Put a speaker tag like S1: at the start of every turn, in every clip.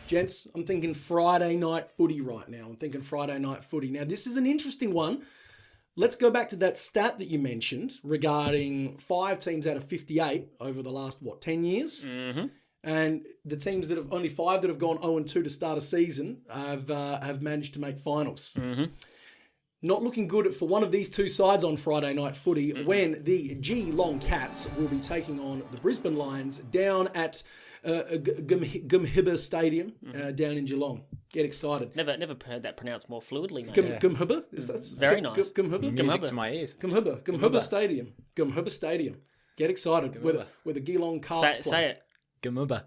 S1: Gents, I'm thinking Friday night footy right now. Now, this is an interesting one. Let's go back to that stat that you mentioned regarding 5 teams out of 58 over the last, 10 years?
S2: Mm-hmm.
S1: And the teams that have, only 5 that have gone 0-2 to start a season have managed to make finals.
S2: Mm-hmm.
S1: Not looking good for one of these two sides on Friday night footy when the Geelong Cats will be taking on the Brisbane Lions down at Gumhibba Stadium down in Geelong. Get excited.
S2: Never heard that pronounced more fluidly, mate.
S1: Gumhibba? That's
S2: very nice.
S1: Gumhibba?
S3: Music to my ears.
S1: Gumhibba Stadium. Gumhibba Stadium. Get excited where the Geelong Carts play.
S2: Say it.
S3: Gamubba.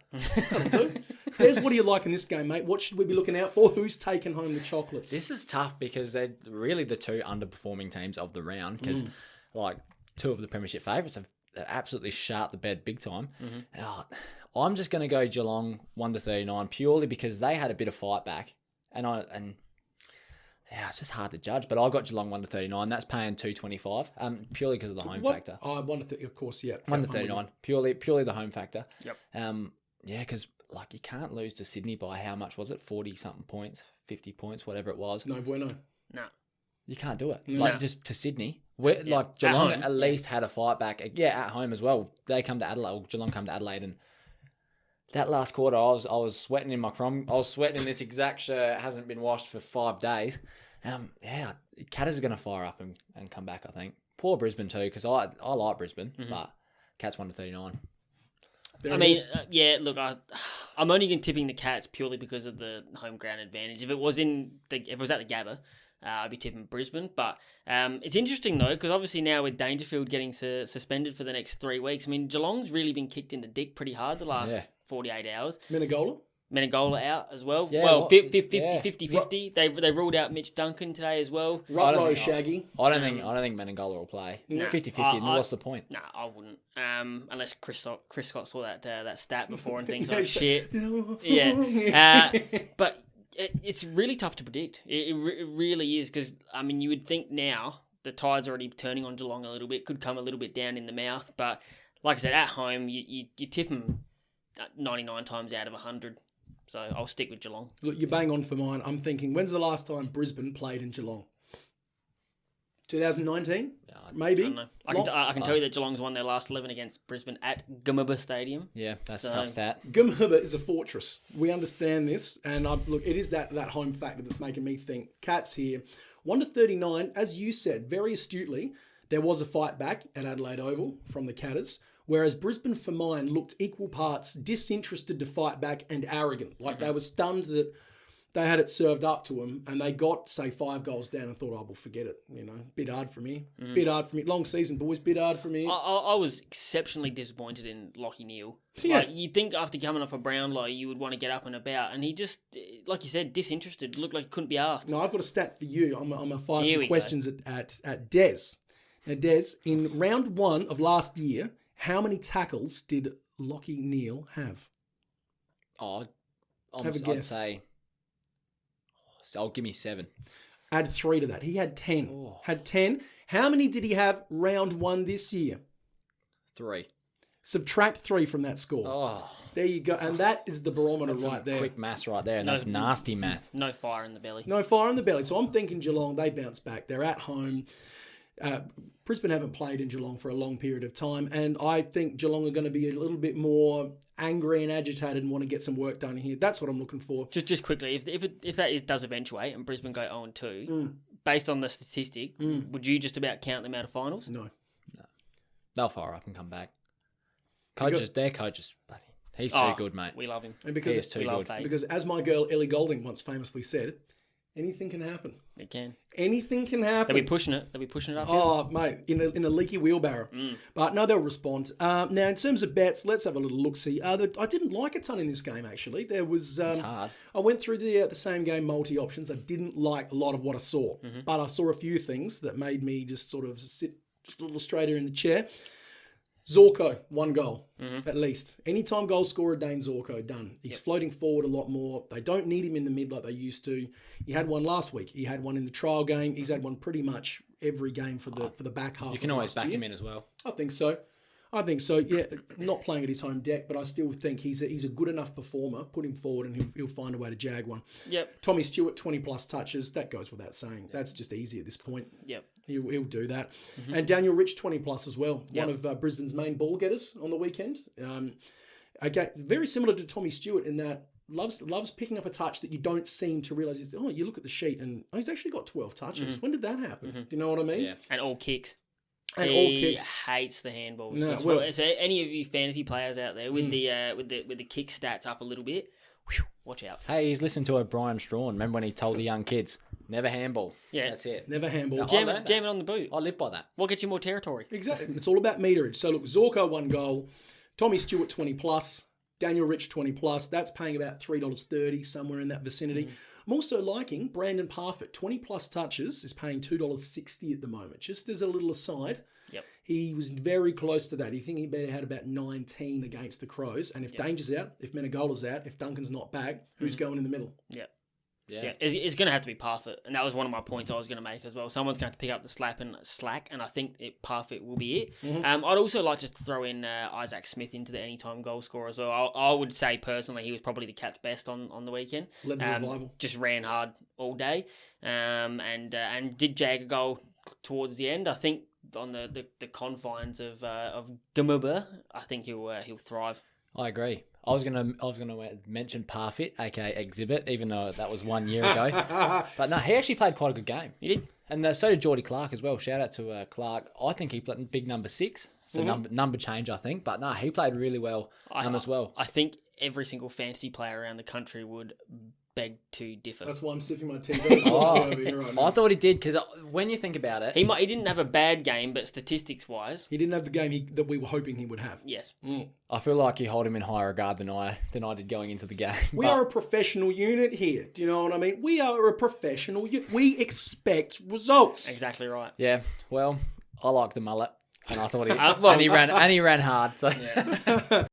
S1: That'll do. Des, what do you like in this game, mate? What should we be looking out for? Who's taking home the chocolates?
S3: This is tough because they're really the two underperforming teams of the round because, two of the Premiership favourites have absolutely shot the bed big time. Mm-hmm. I'm just going to go Geelong 1-39 purely because they had a bit of fight back, it's just hard to judge. But I got Geelong 1-39. That's paying $2.25. Purely because of the home factor.
S1: Oh, of course, yeah.
S3: 1-39. Purely the home factor.
S2: Yep.
S3: Because you can't lose to Sydney by how much was it? 40 something points, 50 points, whatever it was.
S1: No bueno.
S2: No.
S3: You can't do it.
S1: No.
S3: Just to Sydney. Geelong at least had a fight back. Yeah, at home as well. They come to Adelaide. Or Geelong come to Adelaide, and that last quarter, I was sweating in my crom. I was sweating in this exact shirt. It hasn't been washed for 5 days. Cats are going to fire up and come back, I think. Poor Brisbane too, because I like Brisbane, but Cats 1-39.
S2: Look, I'm only tipping the Cats purely because of the home ground advantage. If it was at the Gabba, I'd be tipping Brisbane. But it's interesting though, because obviously now with Dangerfield getting suspended for the next 3 weeks, Geelong's really been kicked in the dick pretty hard the last 48 hours. Menegola out as well.
S3: Yeah,
S2: well, 50-50. They ruled out Mitch Duncan today as well.
S1: Shaggy.
S3: I don't think Menegola will play. 50-50. What's the point?
S2: No, I wouldn't. Unless Chris Scott saw that stat before and things like shit. Yeah. But it's really tough to predict. It really is because you would think now the tide's already turning on Geelong a little bit. Could come a little bit down in the mouth, but like I said, at home you tip them 99 times out of 100. So I'll stick with Geelong.
S1: Look, you bang on for mine. I'm thinking, when's the last time Brisbane played in Geelong? 2019? Maybe?
S2: I don't know. I can tell you that Geelong's won their last 11 against Brisbane at Gumhibba Stadium.
S3: Yeah, that's a tough stat.
S1: Gumhibba is a fortress. We understand this. And it is that home factor that's making me think. Cats here. 1-39, as you said, very astutely, there was a fight back at Adelaide Oval from the Catters. Whereas Brisbane, for mine, looked equal parts disinterested to fight back and arrogant. They were stunned that they had it served up to them and they got, say, 5 goals down and thought, we'll forget it. Bit hard for me. Bit hard for me. Long season, boys. Bit hard for me.
S2: I was exceptionally disappointed in Lachie Neale.
S1: Yeah.
S2: You'd think after coming off a Brownlow, you would want to get up and about. And he just, like you said, disinterested. Looked like he couldn't be asked.
S1: No, I've got a stat for you. I'm going to fire some questions at Des. Now, Des, in round 1 of last year, how many tackles did Lachie Neale have?
S3: I'd say... So give me 7.
S1: Add 3 to that. He had 10.
S3: Oh.
S1: Had 10. How many did he have round 1 this year?
S3: 3.
S1: Subtract 3 from that score.
S3: Oh.
S1: There you go. And that is the barometer right there.
S3: Quick maths right there. And that's nasty math.
S2: No fire in the belly.
S1: No fire in the belly. So I'm thinking Geelong, they bounce back. They're at home. Brisbane haven't played in Geelong for a long period of time, and I think Geelong are going to be a little bit more angry and agitated and want to get some work done here. That's what I'm looking for.
S2: Just quickly, if that does eventuate and Brisbane go 0-2, based on the statistic, would you just about count them out of finals?
S1: No.
S3: They'll fire up and come back. Their coach is bloody. He's too good, mate.
S2: We love him.
S1: And because
S3: he is too good.
S1: Because as my girl Ellie Goulding once famously said, anything can happen.
S2: It can.
S1: Anything can happen.
S2: They'll be pushing it. Up.
S1: Oh, mate, in a leaky wheelbarrow. But no, they'll respond. Now, in terms of bets, let's have a little look-see. I didn't like a ton in this game, actually. There was...
S3: it's hard.
S1: I went through the same game multi-options. I didn't like a lot of what I saw. But I saw a few things that made me just sort of sit just a little straighter in the chair. Zorko, 1 goal, at least. Anytime goal scorer, Dane Zorko, done. He's floating forward a lot more. They don't need him in the mid like they used to. He had one last week. He had one in the trial game. He's had one pretty much every game for the back half.
S3: You can always back him in as well.
S1: I think so. I think so. Yeah, not playing at his home deck, but I still think he's a good enough performer. Put him forward, and he'll find a way to jag one.
S2: Yep.
S1: Tommy Stewart, 20+ touches. That goes without saying. That's just easy at this point.
S2: Yep.
S1: He'll do that. And Daniel Rich, 20+ as well. One of Brisbane's main ball getters on the weekend. Again, very similar to Tommy Stewart in that loves picking up a touch that you don't seem to realise. You look at the sheet and he's actually got 12 touches. When did that happen? Do you know what I mean?
S3: Yeah.
S2: And all kicks.
S1: And
S2: he
S1: all kicks.
S2: Hates the handballs.
S1: No,
S2: So any of you fantasy players out there with the kick stats up a little bit, watch out.
S3: Hey, he's listened to Brian Strawn. Remember when he told the young kids, never handball.
S2: Yeah.
S3: That's it.
S1: Never handball.
S3: No,
S2: Jam it on the boot.
S3: I live by that.
S2: What gets you more territory?
S1: Exactly. It's all about meterage. So look, Zorko 1 goal, Tommy Stewart 20+, Daniel Rich 20+. That's paying about $3.30, somewhere in that vicinity. I'm also liking Brandon Parfitt, 20+ touches, is paying $2.60 at the moment. Just as a little aside, he was very close to that. You think he better had about 19 against the Crows. And if Danger's out, if Menegola's out, if Duncan's not back, who's going in the middle?
S2: Yeah. It's going to have to be Parfitt, and that was one of my points I was going to make as well. Someone's going to have to pick up the slack, and I think Parfitt will be it. I'd also like to throw in Isaac Smith into the anytime goal scorer as well. I would say personally he was probably the Cats' best on the weekend.
S1: Led the revival.
S2: Just ran hard all day, and did jag a goal towards the end. I think on the confines of Gamubba, I think he'll thrive.
S3: I agree. I was gonna mention Parfitt, aka Exhibit, even though that was 1 year ago. But no, he actually played quite a good game.
S2: He did,
S3: and so did Geordie Clark as well. Shout out to Clark. I think he played big number 6. It's a number change, I think. But no, he played really well as well.
S2: I think every single fantasy player around the country would beg to differ.
S1: That's why I'm sipping my tea. Over here right now.
S3: I thought he did, because when you think about it,
S2: he didn't have a bad game, but statistics wise,
S1: he didn't have the game that we were hoping he would have.
S2: Yes.
S3: I feel like you hold him in higher regard than I did going into the game.
S1: We are a professional unit here. Do you know what I mean? We are a professional unit. We expect results.
S2: Exactly right.
S3: Yeah. Well, I like the mullet, and I thought he ran hard. So.
S2: Yeah.